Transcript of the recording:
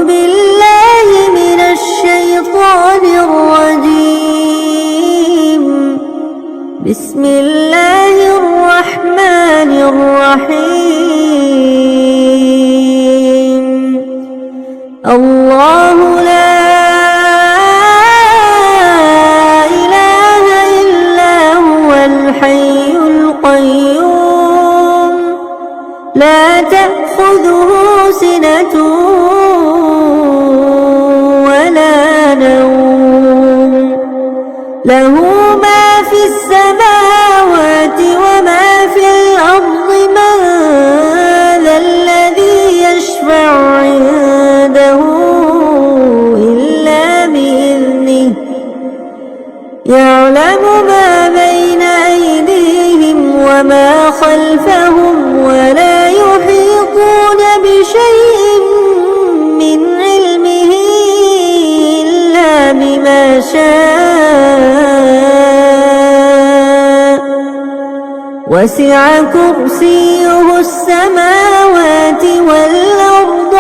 بالله من الشيطان الرجيم. بسم الله الرحمن الرحيم. الله لا إله إلا هو الحي القيوم لا تأخذه سنة ولا نوم له ما في السماوات وما في الأرض من ذا الذي يشفع عنده إلا بإذنه يعلم ما بين أيديهم وما خلفهم ولا يحيطون بشيء من علمه إلا بما شاء وسع كرسيه السماوات والأرض